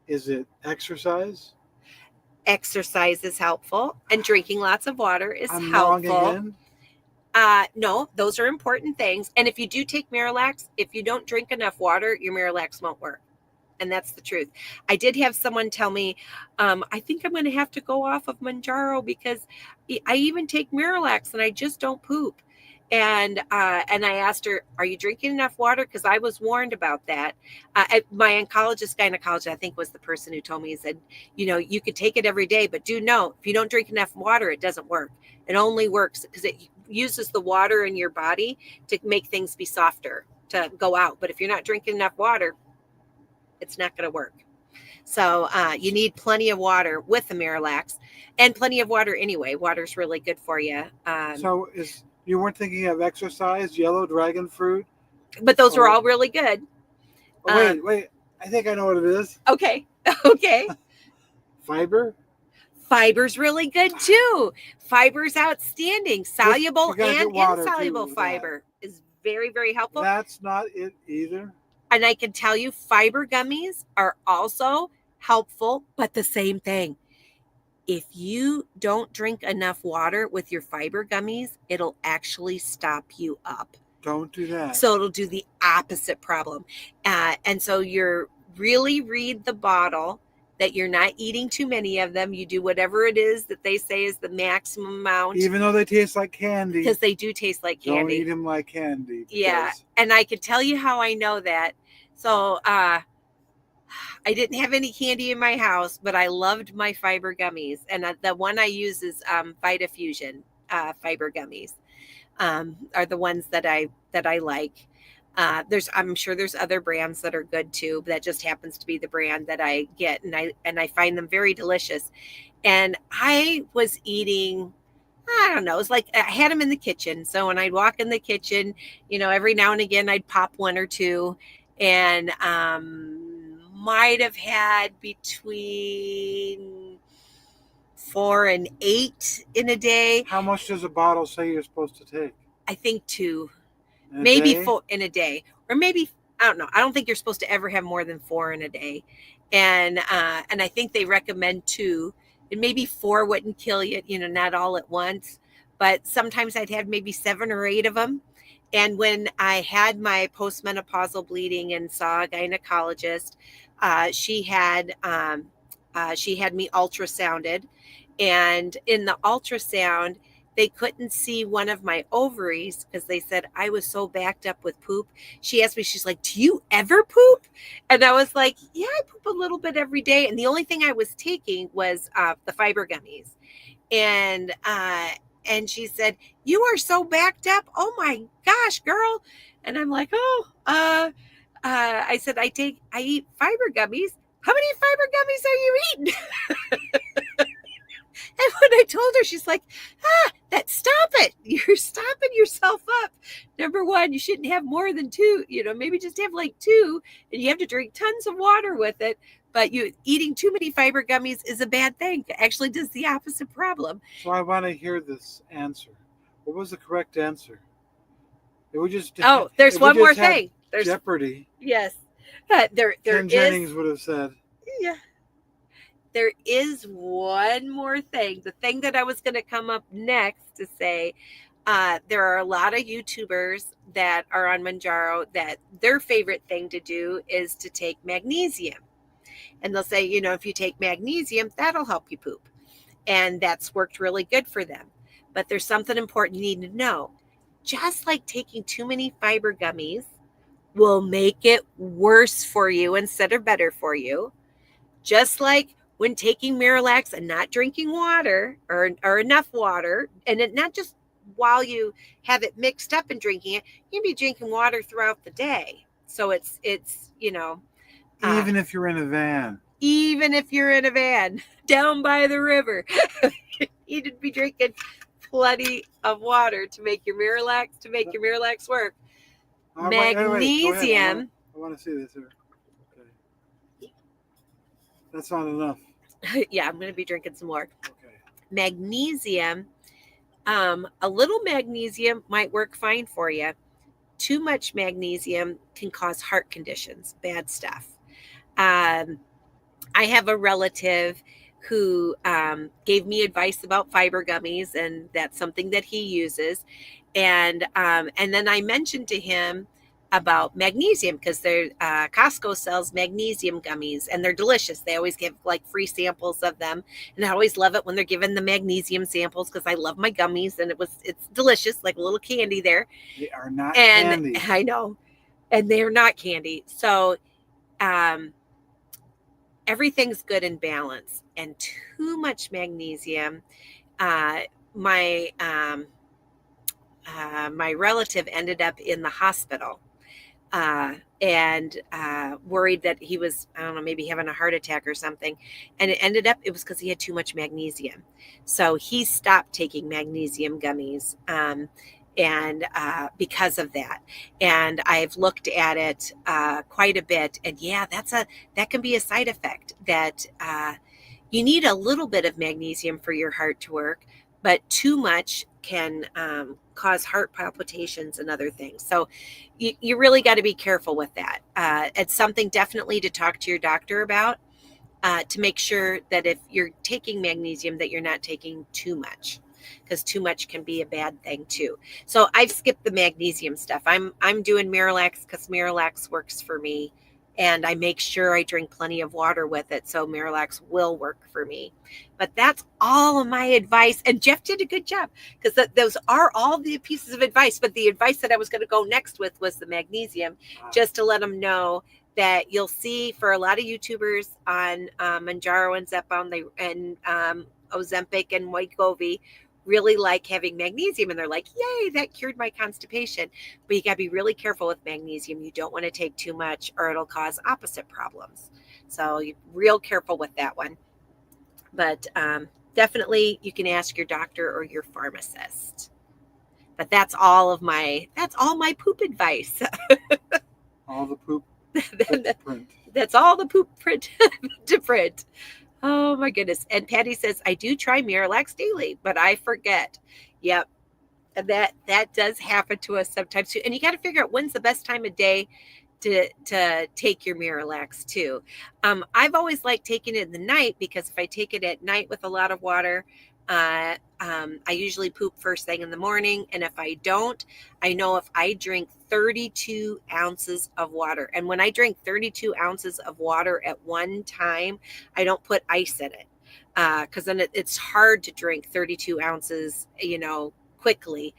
Is it exercise? Exercise is helpful. And drinking lots of water is helpful. Wrong again? No, those are important things. And if you do take Miralax, if you don't drink enough water, your Miralax won't work. And that's the truth. I did have someone tell me, I think I'm going to have to go off of Mounjaro because I even take Miralax and I just don't poop. And I asked her, are you drinking enough water? Because I was warned about that. My gynecologist, I think, was the person who told me, he said, you could take it every day, but do know if you don't drink enough water, it doesn't work. It only works because it uses the water in your body to make things be softer to go out. But if you're not drinking enough water, it's not going to work. So you need plenty of water with the Miralax and plenty of water anyway. Water's really good for you. So you weren't thinking of exercise, yellow dragon fruit? But those are all really good. Oh, wait. I think I know what it is. Okay. Fiber? Fiber's really good too. Fiber's outstanding. Soluble and insoluble fiber is very, very helpful. That's not it either. And I can tell you fiber gummies are also helpful, but the same thing. If you don't drink enough water with your fiber gummies, it'll actually stop you up. Don't do that. So it'll do the opposite problem. And so you're really read the bottle that you're not eating too many of them. You do whatever it is that they say is the maximum amount. Even though they taste like candy. Because they do taste like candy. Don't eat them like candy. Yeah. And I can tell you how I know that. So I didn't have any candy in my house, but I loved my fiber gummies. And the one I use is VitaFusion fiber gummies are the ones that I like. I'm sure there's other brands that are good too, but that just happens to be the brand that I get, and I find them very delicious. And I was eating, I don't know, it was like I had them in the kitchen. So when I'd walk in the kitchen, every now and again I'd pop one or two, and might have had between 4 and 8 in a day. How much does a bottle say you're supposed to take? I think 2, In a maybe day? 4 in a day, or maybe, I don't know. I don't think you're supposed to ever have more than 4 in a day, and I think they recommend 2, and maybe 4 wouldn't kill you, not all at once, but sometimes I'd have maybe 7 or 8 of them. And when I had my postmenopausal bleeding and saw a gynecologist, she had me ultrasounded, and in the ultrasound they couldn't see one of my ovaries because they said I was so backed up with poop. She asked me, she's like, "Do you ever poop?" And I was like, "Yeah, I poop a little bit every day." And the only thing I was taking was the fiber gummies. And she said, "You are so backed up. Oh my gosh, girl." And I'm like, "Oh, I said, I eat fiber gummies. How many fiber gummies are you eating?" And when I told her, she's like, stop it. You're stopping yourself up. Number one, you shouldn't have more than 2, maybe just have like 2, and you have to drink tons of water with it. But eating too many fiber gummies is a bad thing. It actually does the opposite problem. So I want to hear this answer. What was the correct answer? If we just Oh, there's if we one more just had thing. There's Jeopardy, Yes. There Ken is Jennings would have said, yeah. There is one more thing. The thing that I was going to come up next to say, there are a lot of YouTubers that are on Mounjaro that their favorite thing to do is to take magnesium. And they'll say, if you take magnesium, that'll help you poop. And that's worked really good for them. But there's something important you need to know. Just like taking too many fiber gummies will make it worse for you instead of better for you, just like when taking Miralax and not drinking water or enough water, and not just while you have it mixed up and drinking it, you can be drinking water throughout the day. So it's even if you're in a van. Even if you're in a van down by the river, you need to be drinking plenty of water to make your Miralax work. Magnesium. Wait. I want to see this here. Okay. That's not enough. Yeah, I'm going to be drinking some more. Okay. Magnesium, a little magnesium might work fine for you. Too much magnesium can cause heart conditions, bad stuff. I have a relative who gave me advice about fiber gummies, and that's something that he uses. And then I mentioned to him about magnesium because Costco sells magnesium gummies, and they're delicious. They always give like free samples of them, and I always love it when they're giving the magnesium samples because I love my gummies, and it's delicious, like a little candy there. They are not candy. I know, and they're not candy. So everything's good in balance, and too much magnesium. My relative ended up in the hospital and worried that he was, I don't know, maybe having a heart attack or something. And it was because he had too much magnesium. So he stopped taking magnesium gummies. And because of that, and I've looked at it quite a bit, and yeah, that can be a side effect, that you need a little bit of magnesium for your heart to work, but too much can cause heart palpitations and other things. So you really got to be careful with that. It's something definitely to talk to your doctor about, to make sure that if you're taking magnesium, that you're not taking too much, because too much can be a bad thing too. So I've skipped the magnesium stuff. I'm doing Miralax because Miralax works for me, and I make sure I drink plenty of water with it, so Miralax will work for me. But that's all of my advice, and Jeff did a good job, because those are all the pieces of advice. But the advice that I was going to go next with was the magnesium, just to let them know that you'll see for a lot of YouTubers on Mounjaro and Zepbound, and Ozempic and Wegovy really like having magnesium, and they're like, yay, that cured my constipation. But you got to be really careful with magnesium. You don't want to take too much, or it'll cause opposite problems. So you're real careful with that one. But definitely you can ask your doctor or your pharmacist. But that's all my poop advice. All the poop to print. That's all the poop print to print. Oh my goodness. And Patty says, I do try Miralax daily, but I forget. Yep. And that does happen to us sometimes too. And you got to figure out when's the best time of day to take your Miralax too. I've always liked taking it in the night because if I take it at night with a lot of water, I usually poop first thing in the morning. And if I don't, I know if I drink 32 ounces of water, and when I drink 32 ounces of water at one time, I don't put ice in it because then it's hard to drink 32 ounces, quickly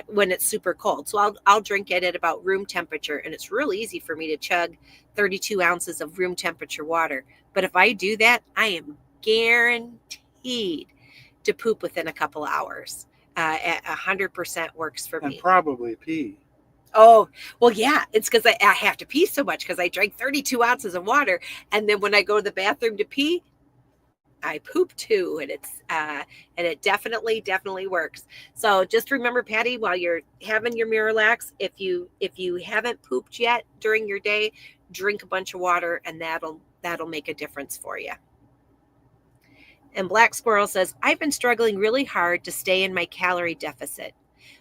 when it's super cold. So I'll drink it at about room temperature, and it's real easy for me to chug 32 ounces of room temperature water. But if I do that, I am guaranteed to poop within a couple hours. At 100% works for And me. probably pee. Oh, well, yeah, it's because I have to pee so much because I drank 32 ounces of water. And then when I go to the bathroom to pee, I poop too, and it definitely works. So just remember, Patty, while you're having your Miralax, if you haven't pooped yet during your day, drink a bunch of water, and that'll make a difference for you. And Black Squirrel says, I've been struggling really hard to stay in my calorie deficit.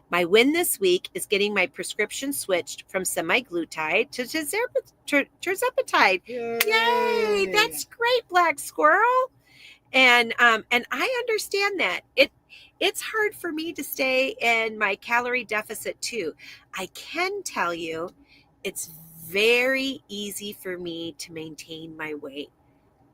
My win this week is getting my prescription switched from semaglutide to tirzepatide. Yay! That's great, Black Squirrel. And I understand that it's hard for me to stay in my calorie deficit too. I can tell you, it's very easy for me to maintain my weight.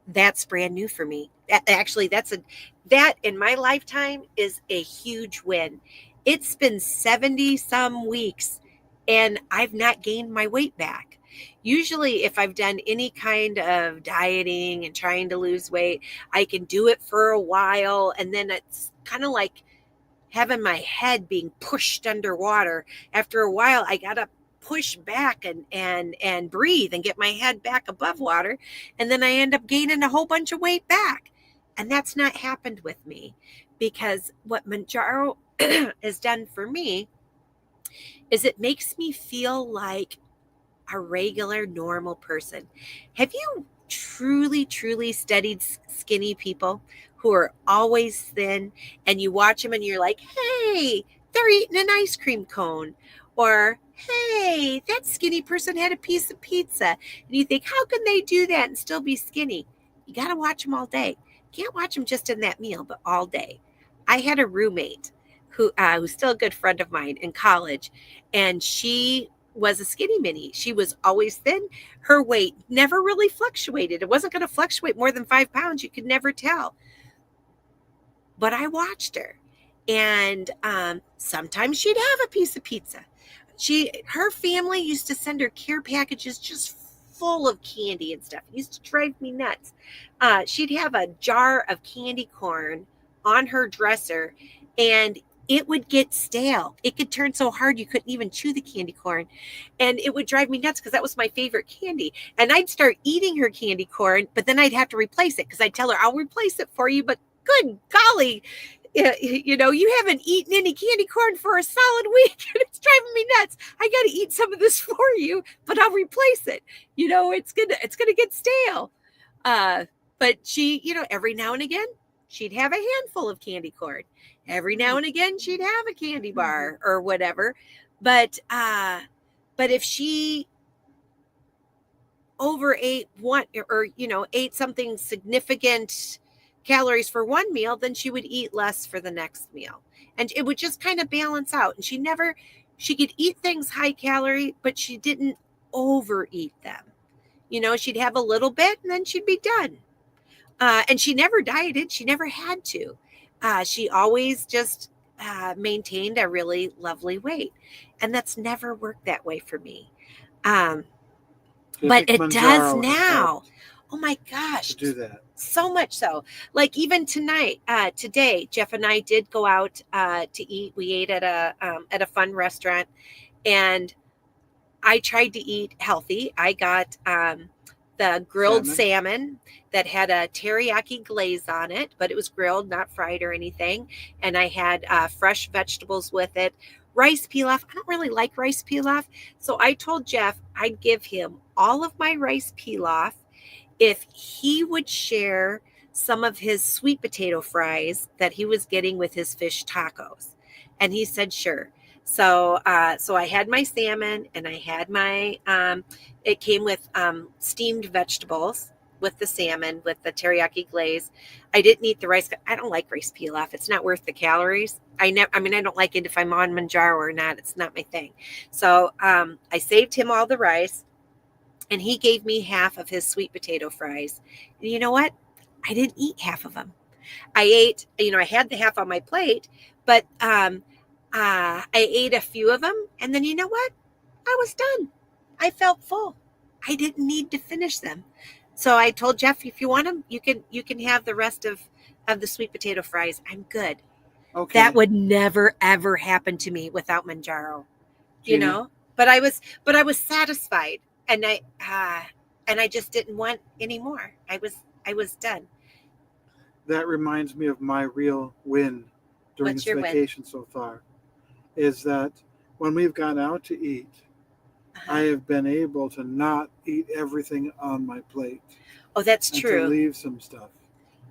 That's brand new for me. Actually, that in my lifetime is a huge win. It's been 70 some weeks and I've not gained my weight back. Usually, if I've done any kind of dieting and trying to lose weight, I can do it for a while, and then it's kind of like having my head being pushed underwater. After a while, I got to push back and breathe and get my head back above water, and then I end up gaining a whole bunch of weight back. And that's not happened with me, because what Mounjaro has done for me is it makes me feel like a regular, normal person. Have you truly studied skinny people who are always thin, and you watch them and you're like, hey, they're eating an ice cream cone? Or, hey, that skinny person had a piece of pizza. And you think, how can they do that and still be skinny? You got to watch them all day. You can't watch them just in that meal, but all day. I had a roommate who's still a good friend of mine in college, and she was a skinny mini. She was always thin. Her weight never really fluctuated. It wasn't going to fluctuate more than 5 pounds. You could never tell. But I watched her, and sometimes she'd have a piece of pizza. Her family used to send her care packages just full of candy and stuff. It used to drive me nuts. She'd have a jar of candy corn on her dresser, and it would get stale. It could turn so hard you couldn't even chew the candy corn. And it would drive me nuts because that was my favorite candy. And I'd start eating her candy corn, but then I'd have to replace it because I'd tell her, I'll replace it for you. But good golly, you haven't eaten any candy corn for a solid week, and it's driving me nuts. I got to eat some of this for you, but I'll replace it. It's gonna get stale. But she, every now and again, she'd have a handful of candy corn. Every now and again, she'd have a candy bar or whatever. But if she overate one, or ate something significant calories for one meal, then she would eat less for the next meal, and it would just kind of balance out. And she could eat things high calorie, but she didn't overeat them. She'd have a little bit and then she'd be done. And she never dieted. She never had to. She always just maintained a really lovely weight, and that's never worked that way for me. Um, but it does now. Oh my gosh. To do that. So much so. Like even today, Jeff and I did go out to eat. We ate at a fun restaurant, and I tried to eat healthy. I got the grilled salmon that had a teriyaki glaze on it, but it was grilled, not fried or anything. And I had fresh vegetables with it. Rice pilaf. I don't really like rice pilaf. So I told Jeff I'd give him all of my rice pilaf if he would share some of his sweet potato fries that he was getting with his fish tacos. And he said, sure. So I had my salmon and I had my, it came with steamed vegetables with the salmon, with the teriyaki glaze. I didn't eat the rice. I don't like rice pilaf. It's not worth the calories. I mean, I don't like it if I'm on Mounjaro or not. It's not my thing. So I saved him all the rice and he gave me half of his sweet potato fries. And you know what? I didn't eat half of them. I ate, I had the half on my plate, but I ate a few of them. And then you know what? I was done. I felt full. I didn't need to finish them. So I told Jeff, if you want them, you can have the rest of the sweet potato fries. I'm good. That Okay, would never ever happen to me without Mounjaro, you Gina, know. But I was satisfied, and I just didn't want any more. I was done. that reminds me of my real win during What's this your win? vacation so far. Is that when we've gone out to eat, I Uh-huh. have been able to not eat everything on my plate Oh, that's and to true. leave some stuff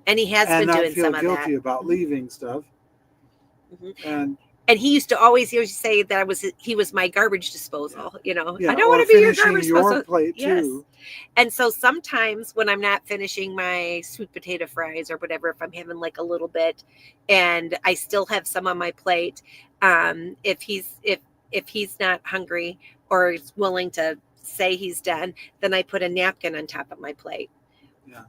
And he has and been not doing feel some of that. guilty about Mhm, leaving stuff. mhm. And And he used to say that he was my garbage yeah, disposal. I yeah, don't or want to be your finishing garbage your disposal. plate Yes. too. And so sometimes when I'm not finishing my sweet potato fries or whatever, if I'm having like a little bit, and I still have some on my plate, if he's not hungry or is willing to say he's done, then I put a napkin on top of my plate Yeah,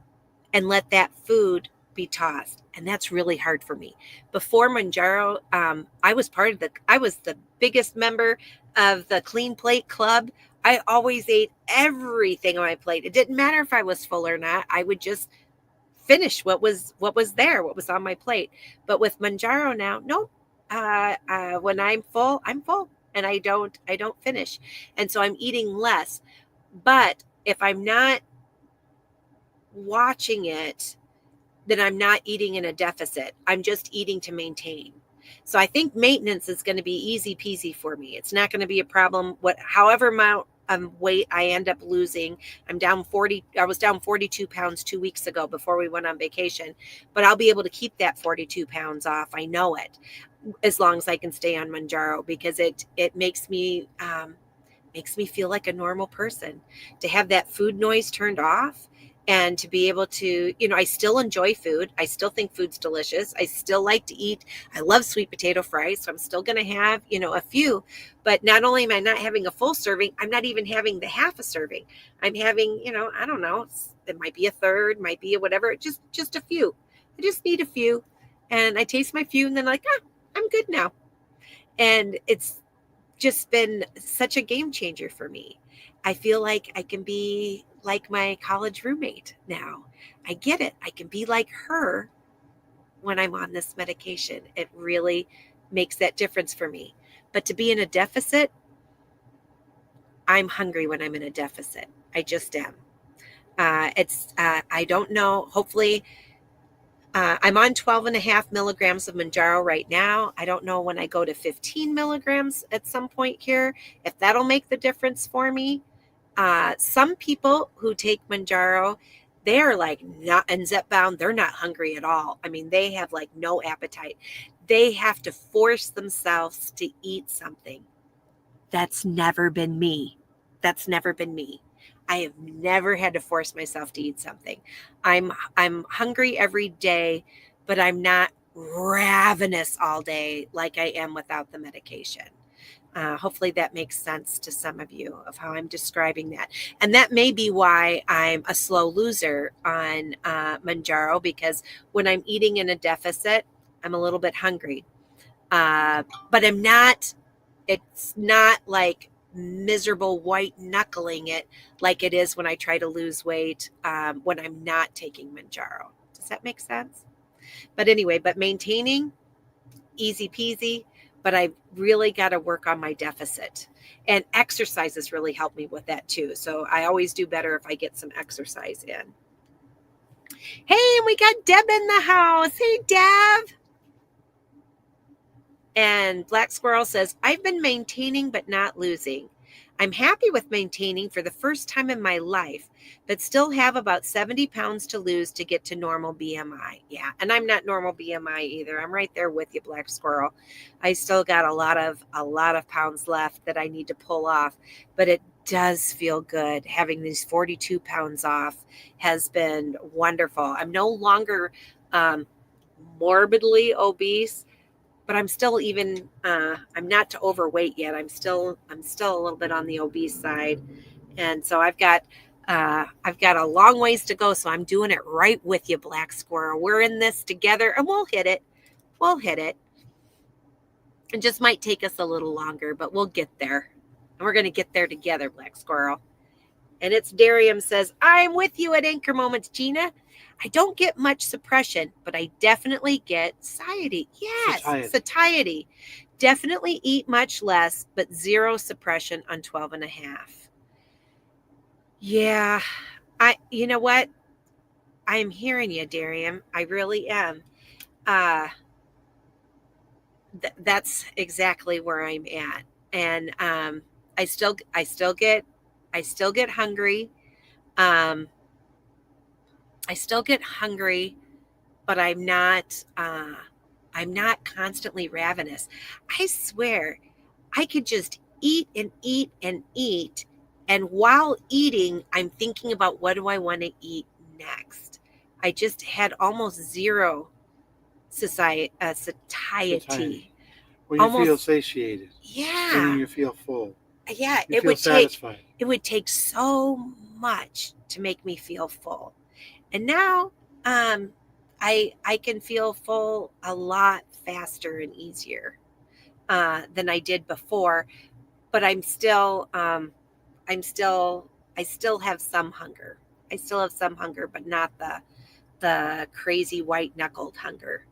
and let that food be tossed. And that's really hard for me. Before Manjaro, I was the biggest member of the Clean Plate Club. I always ate everything on my plate. It didn't matter if I was full or not. I would just finish what was there, what was on my plate. But with Manjaro now, nope. When I'm full, I'm full, and I don't finish, and so I'm eating less. But if I'm not watching it, then I'm not eating in a deficit. I'm just eating to maintain. So I think maintenance is going to be easy peasy for me. It's not going to be a problem. However amount of weight I end up losing, I'm down 40. I was down 42 pounds 2 weeks ago before we went on vacation, but I'll be able to keep that 42 pounds off. I know it, as long as I can stay on Manjaro, because it makes me feel like a normal person to have that food noise turned off and to be able to, I still enjoy food. I still think food's delicious. I still like to eat. I love sweet potato fries. So I'm still going to have, a few. But not only am I not having a full serving, I'm not even having the half a serving. I'm having, I don't know, it might be a third, might be a whatever, just a few. I just need a few. And I taste my few and then like, I'm good now. And it's just been such a game changer for me. I feel like I can be like my college roommate now. I get it. I can be like her when I'm on this medication. It really makes that difference for me. But to be in a deficit, I'm hungry when I'm in a deficit. I just am. I don't know. Hopefully, I'm on 12 and a half milligrams of Manjaro right now. I don't know when I go to 15 milligrams at some point here, if that'll make the difference for me. Some people who take Manjaro, they are like not, and Zepbound, they're not hungry at all. I mean, they have like no appetite. They have to force themselves to eat something. That's never been me. That's never been me. I have never had to force myself to eat something. I'm hungry every day, but I'm not ravenous all day like I am without the medication. Hopefully that makes sense to some of you of how I'm describing that. And that may be why I'm a slow loser on Manjaro, because when I'm eating in a deficit, I'm a little bit hungry. But it's not like miserable white knuckling it like it is when I try to lose weight when I'm not taking Manjaro. Does that make sense? But anyway, but maintaining, easy peasy, but I've really got to work on my deficit. And exercises really help me with that too. So I always do better if I get some exercise in. Hey, we got Deb in the house. Hey, Deb. And Black Squirrel says, I've been maintaining but not losing. I'm happy with maintaining for the first time in my life, but still have about 70 pounds to lose to get to normal BMI. Yeah, and I'm not normal BMI either. I'm right there with you, Black Squirrel. I still got a lot of pounds left that I need to pull off, but it does feel good. Having these 42 pounds off has been wonderful. I'm no longer morbidly obese, but I'm still I'm not to overweight yet. I'm still a little bit on the obese side. And so I've got a long ways to go. So I'm doing it right with you, Black Squirrel. We're in this together and we'll hit it. We'll hit it. It just might take us a little longer, but we'll get there. And we're going to get there together, Black Squirrel. And it's Darium says, I'm with you at Anchor Moments, Gina. I don't get much suppression, but I definitely get satiety. Yes, satiety. Definitely eat much less, but zero suppression on 12 and a half. Yeah, you know what? I'm hearing you, Darium. I really am. That's exactly where I'm at. And I still get hungry. I still get hungry, but I'm not constantly ravenous. I swear I could just eat and eat and eat. And while eating, I'm thinking about what do I want to eat next. I just had almost zero satiety. When you feel satiated. Yeah. Meaning you feel full. Yeah. You feel satisfied. It would take so much to make me feel full. And now I can feel full a lot faster and easier than I did before, but I still have some hunger. I still have some hunger, but not the crazy white knuckled hunger.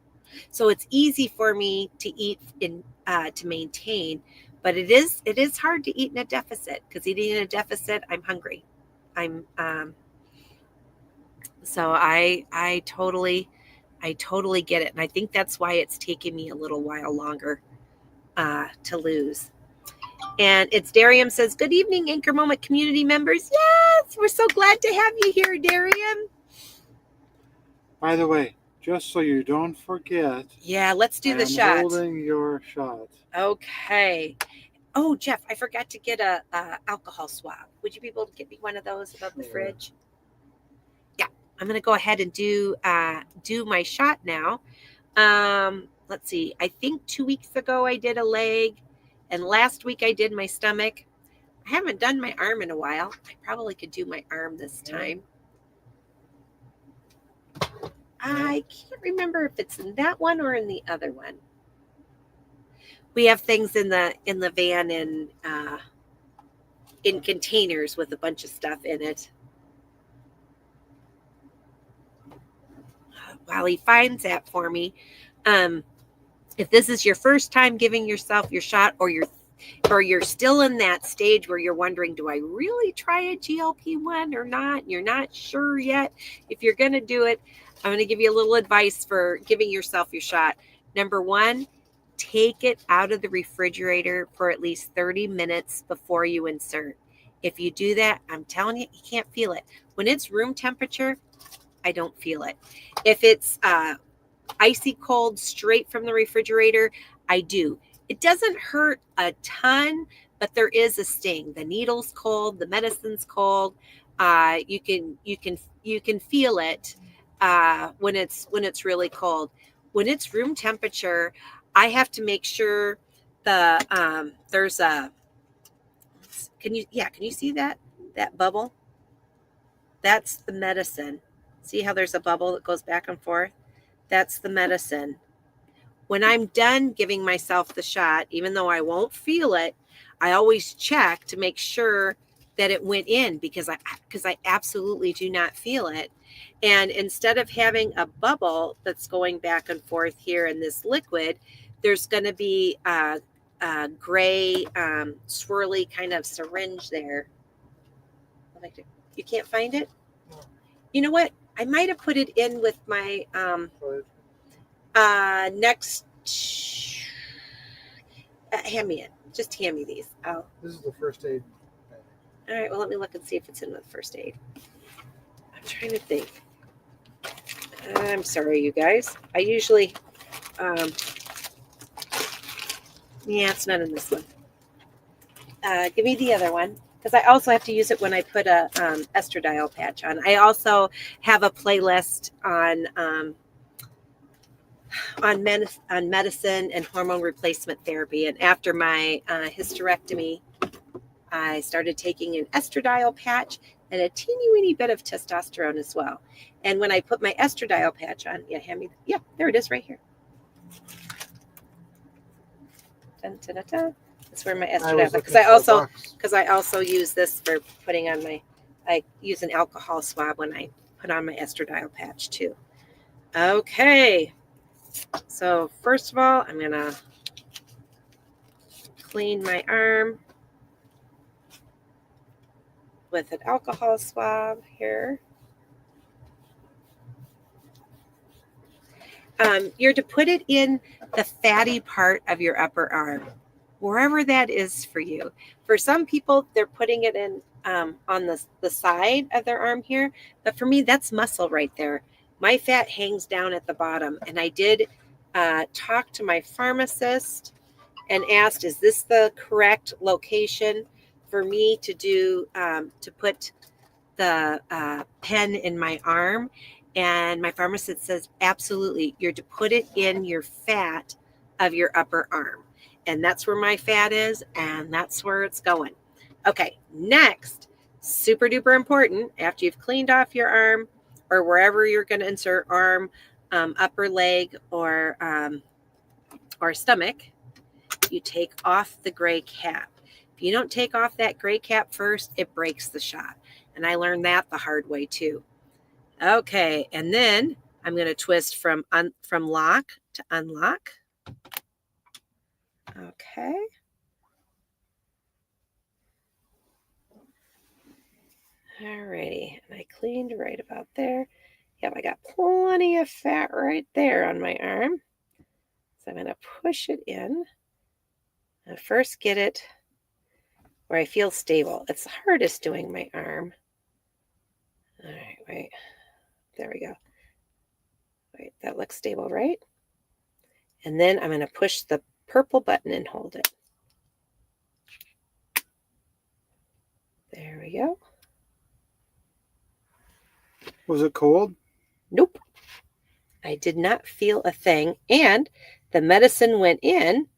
So it's easy for me to eat to maintain, but it is hard to eat in a deficit, because eating in a deficit, I'm hungry. So I totally get it, and I think that's why it's taken me a little while longer to lose. And it's Darium says, good evening, Anchor Moment community members. Yes, we're so glad to have you here, Darium. By the way, just so you don't forget. Yeah, let's do the shot. I'm holding your shot. Okay. Oh, Jeff, I forgot to get a alcohol swab. Would you be able to get me one of those above the fridge? Yeah, I'm going to go ahead and do my shot now. Let's see. I think 2 weeks ago I did a leg, and last week I did my stomach. I haven't done my arm in a while. I probably could do my arm this time. I can't remember if it's in that one or in the other one. We have things in the van in containers with a bunch of stuff in it. While he finds that for me, if this is your first time giving yourself your shot, or you're still in that stage where you're wondering, do I really try a GLP-1 or not? You're not sure yet if you're going to do it. I'm going to give you a little advice for giving yourself your shot. Number one, take it out of the refrigerator for at least 30 minutes before you insert. If you do that, I'm telling you, you can't feel it. When it's room temperature, I don't feel it. If it's icy cold straight from the refrigerator, I do. It doesn't hurt a ton, but there is a sting. The needle's cold, the medicine's cold. You can feel it when it's really cold. When it's room temperature, I have to make sure there's a. Can you see that bubble? That's the medicine. See how there's a bubble that goes back and forth? That's the medicine. When I'm done giving myself the shot, even though I won't feel it, I always check to make sure that it went in, because I absolutely do not feel it. And instead of having a bubble that's going back and forth here in this liquid, there's going to be a gray swirly kind of syringe there. You can't find it? You know what? I might have put it in with my next. Hand me it. Just hand me these. Oh. This is the first aid bag. All right. Well, let me look and see if it's in the first aid. I'm trying to think. I'm sorry, you guys. I usually, yeah, it's not in this one. Give me the other one, because I also have to use it when I put a estradiol patch on. I also have a playlist on medicine and hormone replacement therapy. And after my hysterectomy, I started taking an estradiol patch and a teeny weeny bit of testosterone as well. And when I put my estradiol patch on, yeah, there it is right here. Dun, dun, dun, dun. That's where my estradiol, because I also use this for putting on I use an alcohol swab when I put on my estradiol patch too. Okay. So first of all, I'm going to clean my arm with an alcohol swab here. You're to put it in the fatty part of your upper arm, wherever that is for you. For some people, they're putting it in on the side of their arm here, but for me, that's muscle right there. My fat hangs down at the bottom, and I did talk to my pharmacist and asked, is this the correct location for me to do to put the pen in my arm? And my pharmacist says, absolutely, you're to put it in your fat of your upper arm. And that's where my fat is, and that's where it's going. Okay, next, super duper important, after you've cleaned off your arm or wherever you're going to insert arm, upper leg, or stomach, you take off the gray cap. If you don't take off that gray cap first, it breaks the shot. And I learned that the hard way too. Okay, and then I'm going to twist from lock to unlock. Okay. Alrighty, and I cleaned right about there. Yep, I got plenty of fat right there on my arm. So I'm going to push it in. Now first get it where I feel stable. It's hardest doing my arm. All right, wait. There we go. Wait, that looks stable, right? And then I'm going to push the purple button and hold it. There we go. Was it cold? Nope. I did not feel a thing. And the medicine went in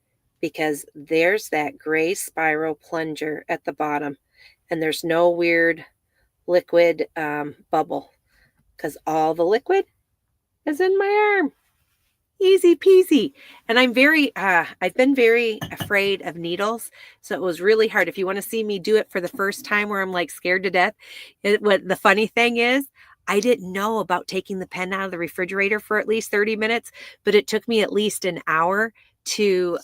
because there's that gray spiral plunger at the bottom. And there's no weird liquid bubble because all the liquid is in my arm. Easy peasy. And I've been very afraid of needles. So it was really hard. If you want to see me do it for the first time where I'm like scared to death, what the funny thing is, I didn't know about taking the pen out of the refrigerator for at least 30 minutes, but it took me at least an hour to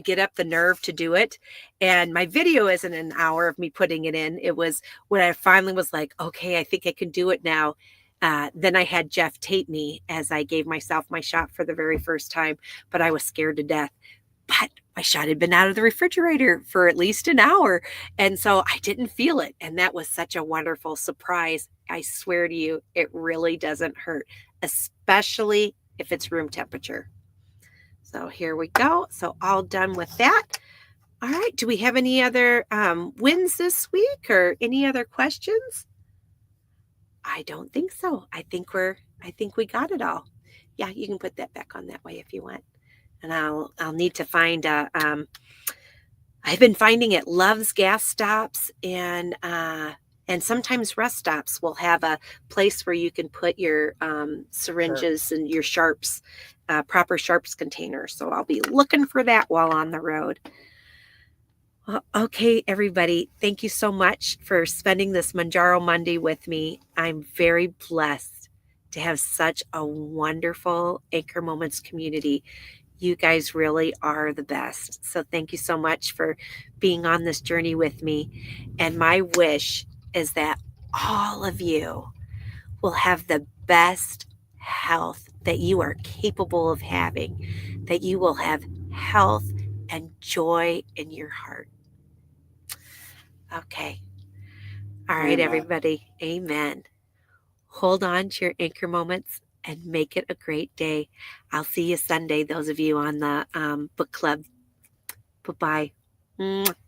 get up the nerve to do it. And my video isn't an hour of me putting it in. It was when I finally was like, okay, I think I can do it now. Then I had Jeff tape me as I gave myself my shot for the very first time, but I was scared to death. But my shot had been out of the refrigerator for at least an hour. And so I didn't feel it. And that was such a wonderful surprise. I swear to you, it really doesn't hurt, especially if it's room temperature. So here we go. So all done with that. All right. Do we have any other wins this week or any other questions? I don't think so. I think we got it all. Yeah, you can put that back on that way if you want. And I'll need to find I've been finding at Love's gas stops and sometimes rest stops will have a place where you can put your syringes and your sharps, proper sharps container. So I'll be looking for that while on the road. Well, okay, everybody, thank you so much for spending this Mounjaro Monday with me. I'm very blessed to have such a wonderful Anchor Moments community. You guys really are the best. So thank you so much for being on this journey with me. And my wish is that all of you will have the best health that you are capable of having, that you will have health and joy in your heart. Okay. All right, Amen. everybody. Amen. Hold on to your anchor moments and make it a great day. I'll see you Sunday, those of you on the book club. Bye bye.